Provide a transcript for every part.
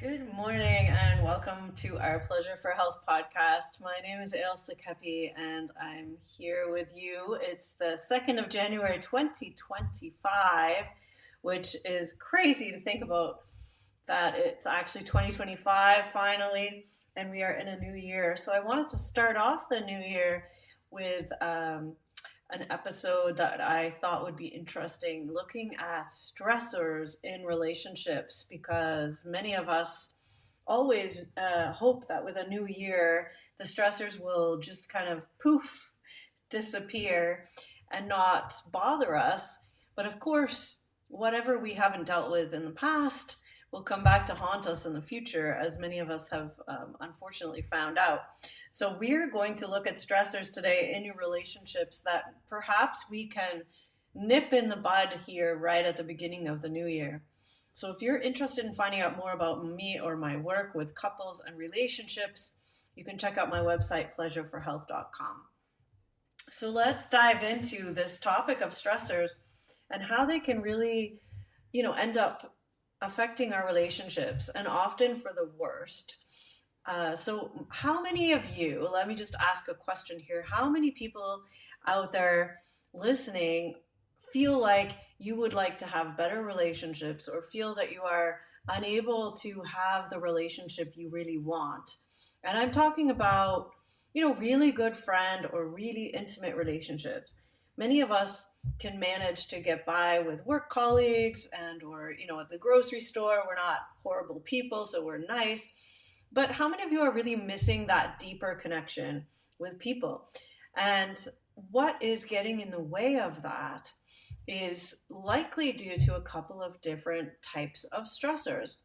Good morning and welcome to our Pleasure for Health podcast. My name is Ailsa Kepi and I'm here with you. It's the 2nd of January 2025, which is crazy to think about that it's actually 2025 finally, and we are in a new year. So I wanted to start off the new year with an episode that I thought would be interesting, looking at stressors in relationships, because many of us always hope that with a new year, the stressors will just kind of poof, disappear and not bother us. But of course, whatever we haven't dealt with in the past will come back to haunt us in the future, as many of us have unfortunately found out. So, we're going to look at stressors today in your relationships that perhaps we can nip in the bud here right at the beginning of the new year. So, if you're interested in finding out more about me or my work with couples and relationships, you can check out my website, pleasureforhealth.com. So, let's dive into this topic of stressors and how they can really, end up affecting our relationships, and often for the worst. So, how many of you, let me just ask a question here, how many people out there listening feel like you would like to have better relationships, or feel that you are unable to have the relationship you really want? And I'm talking about, really good friend or really intimate relationships. Many of us can manage to get by with work colleagues and or at the grocery store. We're not horrible people, so we're nice. But how many of you are really missing that deeper connection with people? And what is getting in the way of that is likely due to a couple of different types of stressors.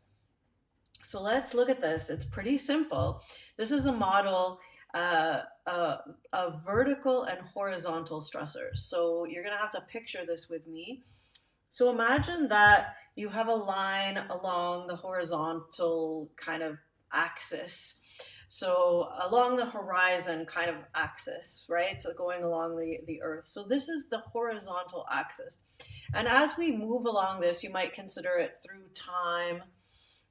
So let's look at this. It's pretty simple. This is a model of vertical and horizontal stressors. So you're going to have to picture this with me. So imagine that you have a line along the horizontal kind of axis. So along the horizon kind of axis, right? So going along the earth. So this is the horizontal axis. And as we move along this, you might consider it through time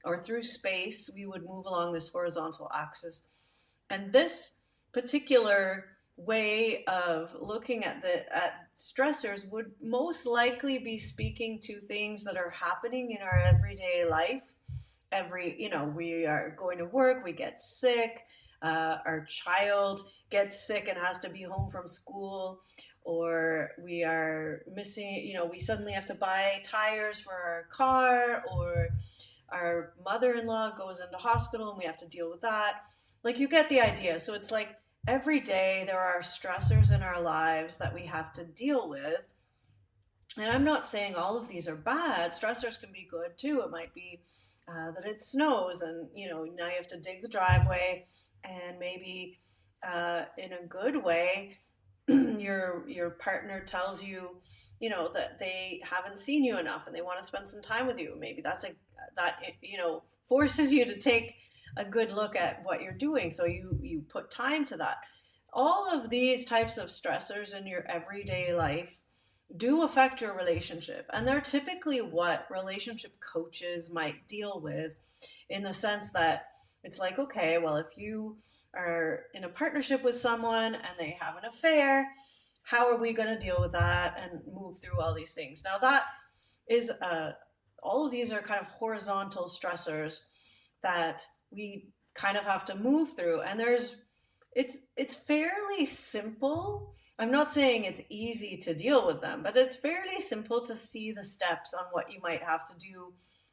or through space. We would move along this horizontal axis. And this particular way of looking at stressors would most likely be speaking to things that are happening in our everyday life. We are going to work, we get sick, our child gets sick and has to be home from school, or we are missing, we suddenly have to buy tires for our car, or our mother-in-law goes into hospital and we have to deal with that. Like, you get the idea. So it's like every day there are stressors in our lives that we have to deal with. And I'm not saying all of these are bad. Stressors can be good too. It might be that it snows and now you have to dig the driveway, and maybe in a good way your partner tells you that they haven't seen you enough and they want to spend some time with you. Maybe that forces you to take a good look at what you're doing, so you put time to that. All of these types of stressors in your everyday life do affect your relationship, and they're typically what relationship coaches might deal with, in the sense that it's like, okay, well, if you are in a partnership with someone and they have an affair, how are we going to deal with that and move through all these things? Now, that is all of these are kind of horizontal stressors that we kind of have to move through, and it's fairly simple. I'm not saying it's easy to deal with them, but it's fairly simple to see the steps on what you might have to do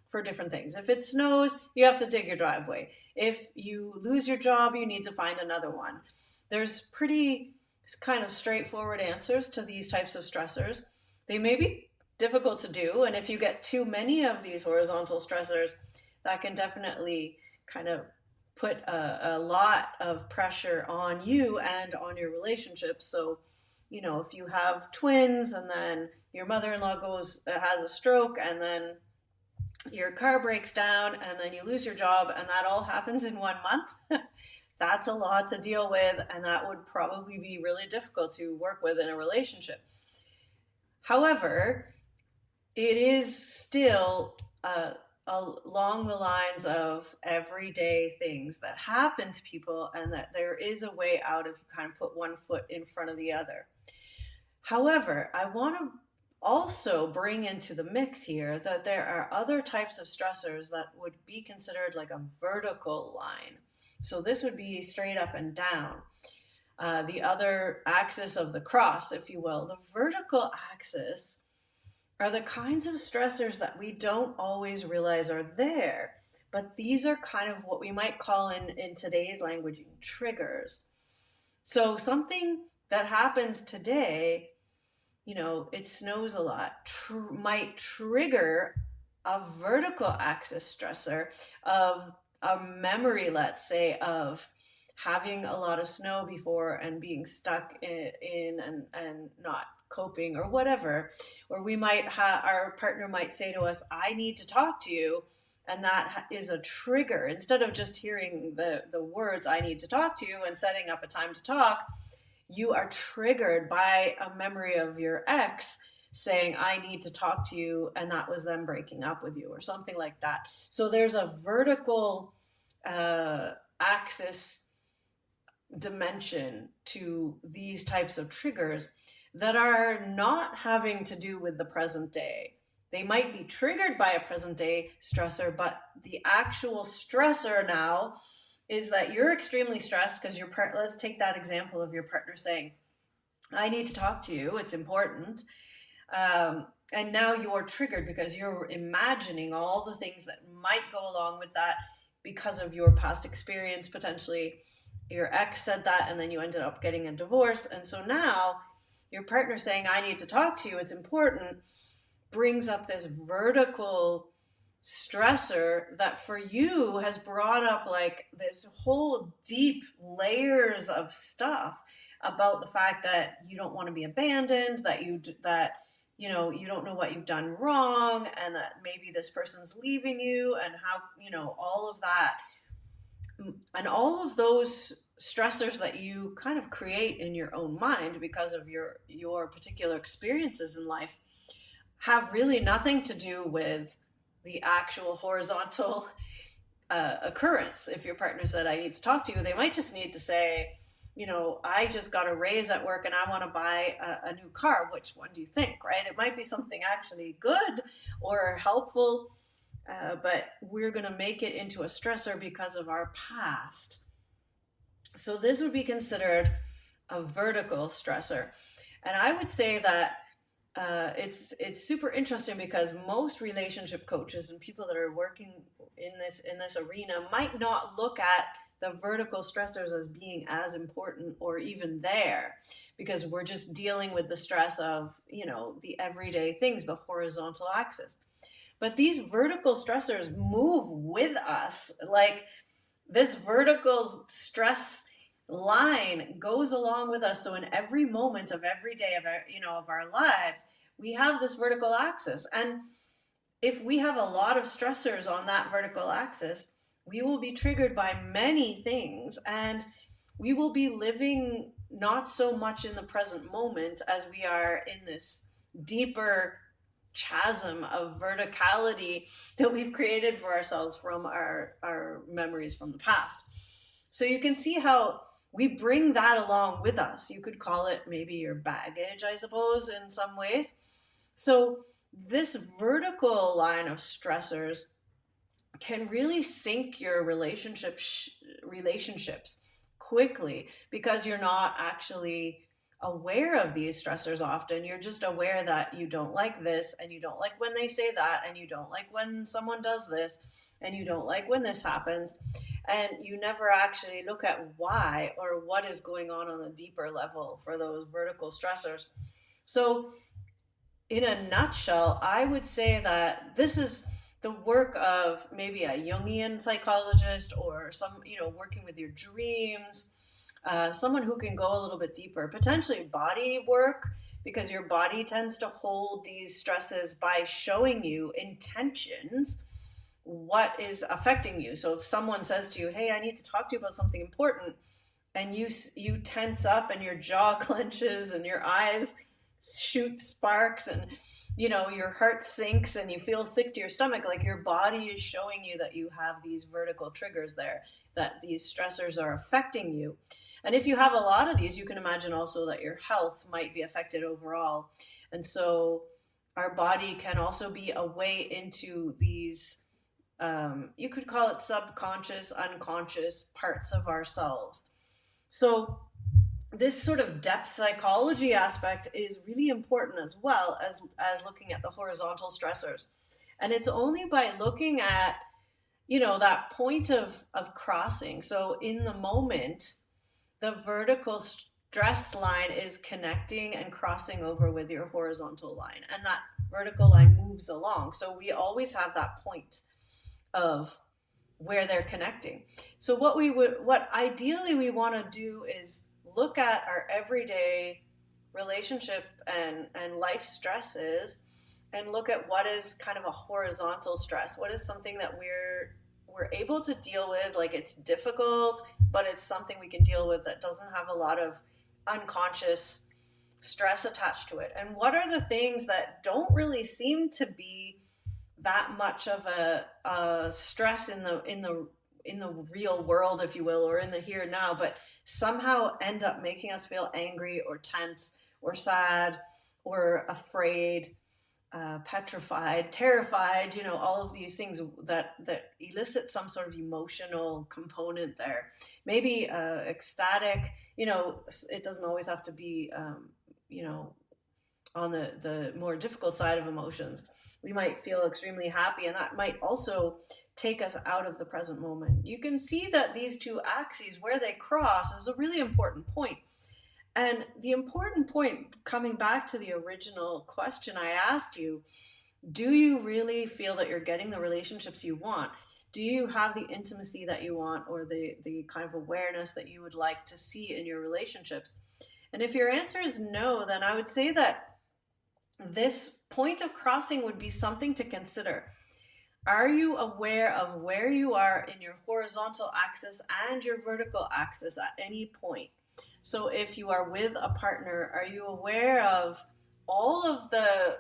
for different things. If it snows, you have to dig your driveway. If you lose your job, you need to find another one. There's pretty kind of straightforward answers to these types of stressors. They may be difficult to do, and if you get too many of these horizontal stressors, that can definitely kind of put a lot of pressure on you and on your relationship. So, if you have twins and then your mother-in-law has a stroke, and then your car breaks down, and then you lose your job, and that all happens in 1 month, that's a lot to deal with, and that would probably be really difficult to work with in a relationship. However, it is still along the lines of everyday things that happen to people, and that there is a way out if you kind of put one foot in front of the other. However, I want to also bring into the mix here that there are other types of stressors that would be considered like a vertical line. So this would be straight up and down. The other axis of the cross, if you will, the vertical axis are the kinds of stressors that we don't always realize are there. But these are kind of what we might call in today's language triggers. So something that happens today, it snows a lot, might trigger a vertical axis stressor of a memory, let's say, of having a lot of snow before and being stuck in and not coping or whatever. Or we might our partner might say to us, I need to talk to you. And that is a trigger. Instead of just hearing the words, I need to talk to you, and setting up a time to talk, you are triggered by a memory of your ex saying, I need to talk to you, and that was them breaking up with you or something like that. So there's a vertical axis dimension to these types of triggers that are not having to do with the present day. They might be triggered by a present day stressor, but the actual stressor now is that you're extremely stressed because let's take that example of your partner saying, I need to talk to you, it's important. And now you're triggered because you're imagining all the things that might go along with that because of your past experience. Potentially your ex said that, and then you ended up getting a divorce. And so now your partner saying, I need to talk to you, it's important, brings up this vertical stressor that for you has brought up like this whole deep layers of stuff about the fact that you don't want to be abandoned, that you don't know what you've done wrong, and that maybe this person's leaving you, and how, all of that. And all of those stressors that you kind of create in your own mind because of your particular experiences in life have really nothing to do with the actual horizontal occurrence. If your partner said, I need to talk to you, they might just need to say, I just got a raise at work and I want to buy a new car. Which one do you think, right? It might be something actually good or helpful, but we're going to make it into a stressor because of our past. So this would be considered a vertical stressor. And I would say that it's super interesting because most relationship coaches and people that are working in this arena might not look at the vertical stressors as being as important or even there, because we're just dealing with the stress of, the everyday things, the horizontal axis. But these vertical stressors move with us. Like this vertical stress line goes along with us. So in every moment of every day of our lives, we have this vertical axis. And if we have a lot of stressors on that vertical axis, we will be triggered by many things, and we will be living not so much in the present moment as we are in this deeper chasm of verticality that we've created for ourselves from our memories from the past. So you can see how we bring that along with us. You could call it maybe your baggage, I suppose, in some ways. So this vertical line of stressors can really sink your relationships quickly because you're not actually aware of these stressors often. You're just aware that you don't like this, and you don't like when they say that, and you don't like when someone does this, and you don't like when this happens. And you never actually look at why or what is going on a deeper level for those vertical stressors. So in a nutshell, I would say that this is the work of maybe a Jungian psychologist, or some, working with your dreams, someone who can go a little bit deeper, potentially body work, because your body tends to hold these stresses by showing you intentions, what is affecting you. So if someone says to you, hey, I need to talk to you about something important, and you tense up and your jaw clenches and your eyes shoots sparks, and your heart sinks and you feel sick to your stomach. Like your body is showing you that you have these vertical triggers there, that these stressors are affecting you. And if you have a lot of these, you can imagine also that your health might be affected overall. And so our body can also be a way into these, you could call it subconscious, unconscious parts of ourselves. So this sort of depth psychology aspect is really important, as well as looking at the horizontal stressors. And it's only by looking at, that point of crossing. So in the moment, the vertical stress line is connecting and crossing over with your horizontal line, and that vertical line moves along. So we always have that point of where they're connecting. So what ideally we want to do is look at our everyday relationship and life stresses, and look at what is kind of a horizontal stress. What is something that we're able to deal with? Like, it's difficult, but it's something we can deal with that doesn't have a lot of unconscious stress attached to it. And what are the things that don't really seem to be that much of a stress in the real world, if you will, or in the here and now, but somehow end up making us feel angry or tense or sad or afraid, petrified, terrified, all of these things that elicit some sort of emotional component there. Maybe ecstatic, it doesn't always have to be, on the more difficult side of emotions. We might feel extremely happy, and that might also take us out of the present moment. You can see that these two axes, where they cross, is a really important point. And the important point, coming back to the original question I asked you, do you really feel that you're getting the relationships you want? Do you have the intimacy that you want, or the kind of awareness that you would like to see in your relationships? And if your answer is no, then I would say that this point of crossing would be something to consider. Are you aware of where you are in your horizontal axis and your vertical axis at any point? So if you are with a partner, are you aware of all of the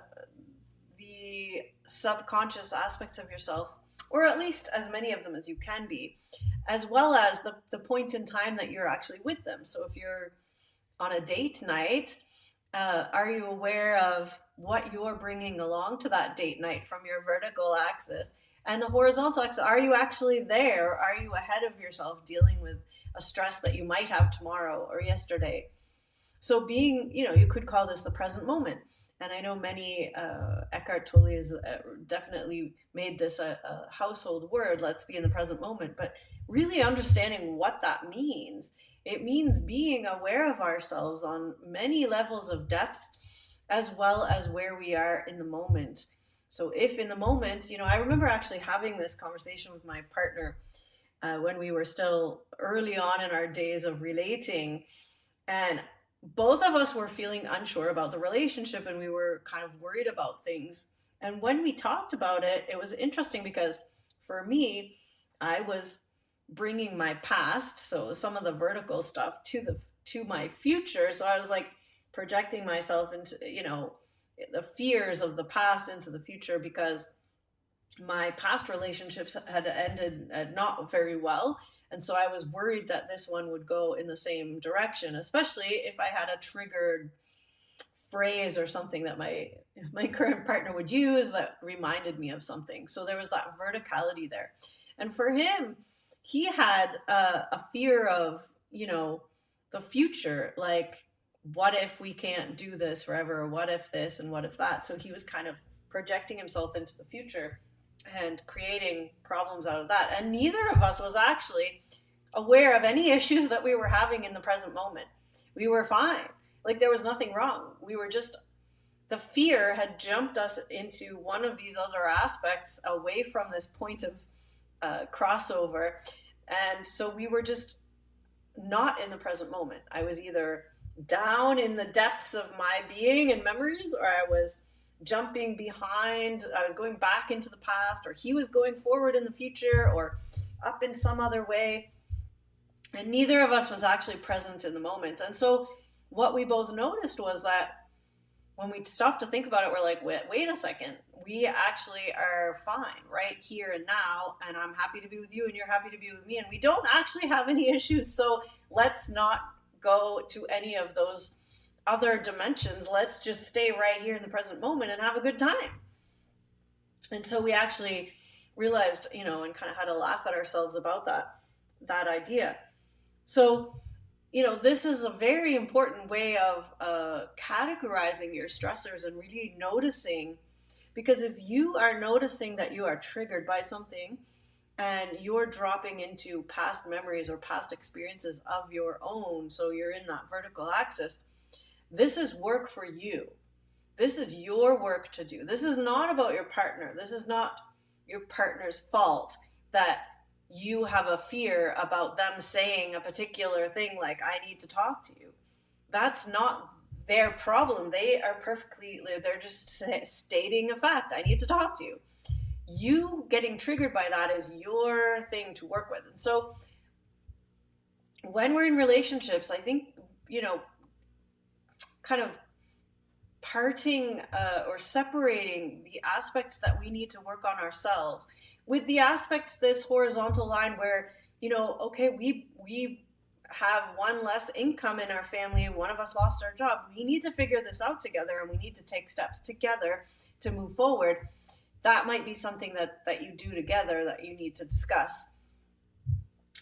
subconscious aspects of yourself, or at least as many of them as you can be, as well as the point in time that you're actually with them? So if you're on a date night, are you aware of what you're bringing along to that date night from your vertical axis? And the horizontal axis, are you actually there? Are you ahead of yourself dealing with a stress that you might have tomorrow or yesterday? So being, you could call this the present moment. And I know many, Eckhart Tolle has definitely made this a household word, let's be in the present moment. But really understanding what that means, it means being aware of ourselves on many levels of depth, as well as where we are in the moment. So if in the moment, I remember actually having this conversation with my partner when we were still early on in our days of relating, and both of us were feeling unsure about the relationship, and we were kind of worried about things. And when we talked about it, it was interesting because for me, I was bringing my past, so some of the vertical stuff, to my future. So I was like projecting myself into, the fears of the past into the future, because my past relationships had ended not very well. And so I was worried that this one would go in the same direction, especially if I had a triggered phrase or something that my current partner would use that reminded me of something. So there was that verticality there. And for him, he had a fear of, the future, like, what if we can't do this forever? What if this and what if that? So he was kind of projecting himself into the future and creating problems out of that. And neither of us was actually aware of any issues that we were having in the present moment. We were fine. Like, there was nothing wrong. We were just, the fear had jumped us into one of these other aspects away from this point of crossover. And so we were just not in the present moment. I was either down in the depths of my being and memories, or I was jumping behind, I was going back into the past, or he was going forward in the future, or up in some other way. And neither of us was actually present in the moment. And so what we both noticed was that when we stop to think about it, we're like, wait a second, we actually are fine right here and now, and I'm happy to be with you and you're happy to be with me, and we don't actually have any issues. So let's not go to any of those other dimensions. Let's just stay right here in the present moment and have a good time. And so we actually realized, and kind of had to laugh at ourselves about that idea. So, this is a very important way of categorizing your stressors and really noticing, because if you are noticing that you are triggered by something and you're dropping into past memories or past experiences of your own, so you're in that vertical axis, this is work for you. This is your work to do. This is not about your partner. This is not your partner's fault that you have a fear about them saying a particular thing like, I need to talk to you. That's not their problem. They're just stating a fact. I need to talk to you. You getting triggered by that is your thing to work with. And so when we're in relationships, I think, kind of parting or separating the aspects that we need to work on ourselves with the aspects, this horizontal line where, okay, we have one less income in our family, one of us lost our job, we need to figure this out together and we need to take steps together to move forward. That might be something that you do together that you need to discuss.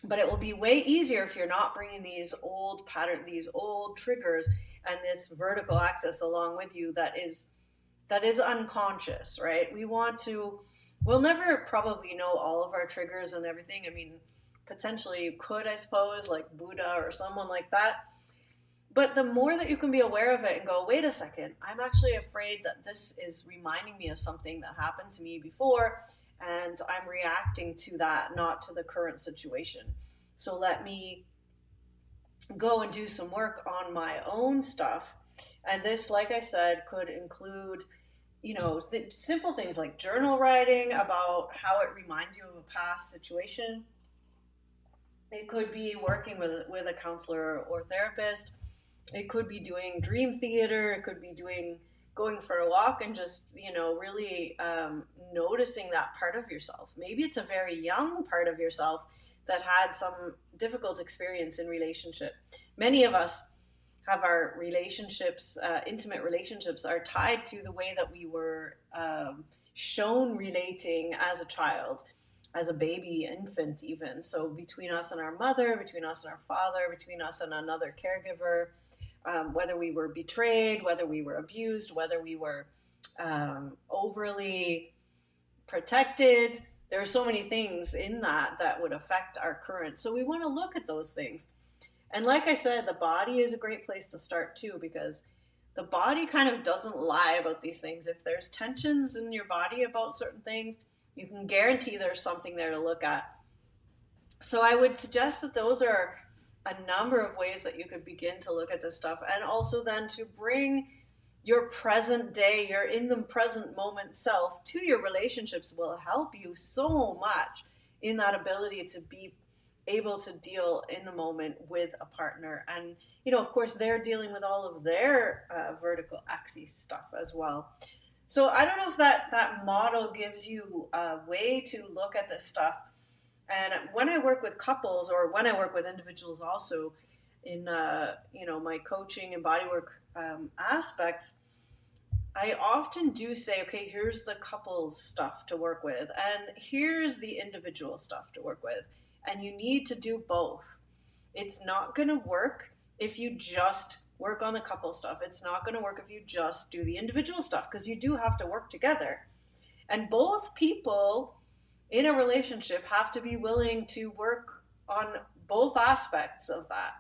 But it will be way easier if you're not bringing these old patterns, these old triggers, and this vertical axis along with you that is unconscious, right? We'll never probably know all of our triggers and everything. I mean, potentially you could, I suppose, like Buddha or someone like that. But the more that you can be aware of it and go, wait a second, I'm actually afraid that this is reminding me of something that happened to me before, and I'm reacting to that, not to the current situation. So let me go and do some work on my own stuff. And this, like I said, could include, simple things like journal writing about how it reminds you of a past situation. It could be working with a counselor or therapist. It could be doing dream theater. It could be going for a walk and just, really noticing that part of yourself. Maybe it's a very young part of yourself that had some difficult experience in relationship. Many of us have our relationships, intimate relationships, are tied to the way that we were shown relating as a child, as a baby, infant even. So between us and our mother, between us and our father, between us and another caregiver, whether we were betrayed, whether we were abused, whether we were overly protected. There are so many things in that would affect our current. So we want to look at those things. And like I said, the body is a great place to start too, because the body kind of doesn't lie about these things. If there's tensions in your body about certain things, you can guarantee there's something there to look at. So I would suggest that those are a number of ways that you could begin to look at this stuff, and also then to bring your present day, your in the present moment self to your relationships will help you so much in that ability to be able to deal in the moment with a partner. And, of course, they're dealing with all of their vertical axis stuff as well. So I don't know if that model gives you a way to look at this stuff. And when I work with couples, or when I work with individuals also in, my coaching and bodywork aspects, I often do say, okay, here's the couples stuff to work with, and here's the individual stuff to work with. And you need to do both. It's not going to work if you just work on the couple stuff. It's not going to work if you just do the individual stuff, because you do have to work together. And both people in a relationship have to be willing to work on both aspects of that.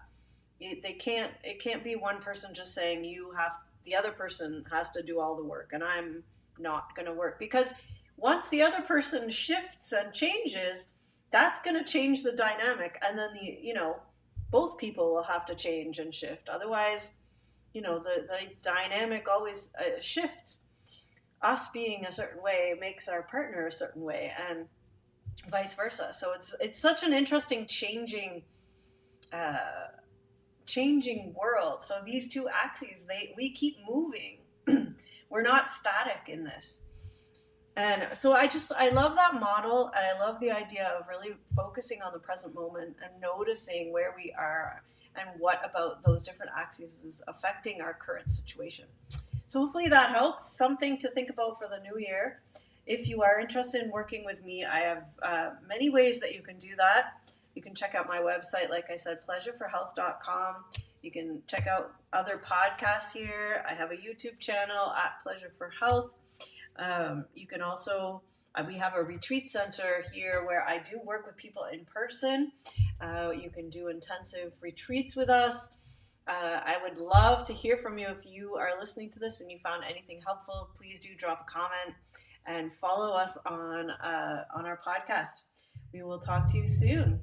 It can't be one person just saying the other person has to do all the work and I'm not going to work, because once the other person shifts and changes, that's going to change the dynamic, and then both people will have to change and shift. Otherwise, the dynamic always shifts. Us being a certain way makes our partner a certain way, and vice versa. So it's such an interesting changing world. So these two axes, we keep moving. We're not static in this. And so I love that model, and I love the idea of really focusing on the present moment and noticing where we are and what about those different axes is affecting our current situation. So hopefully that helps. Something to think about for the new year. If you are interested in working with me, I have many ways that you can do that. You can check out my website, like I said, pleasureforhealth.com. You can check out other podcasts here. I have a YouTube channel at Pleasure for Health. You can also, we have a retreat center here where I do work with people in person. You can do intensive retreats with us. I would love to hear from you. If you are listening to this and you found anything helpful, please do drop a comment and follow us on our podcast. We will talk to you soon.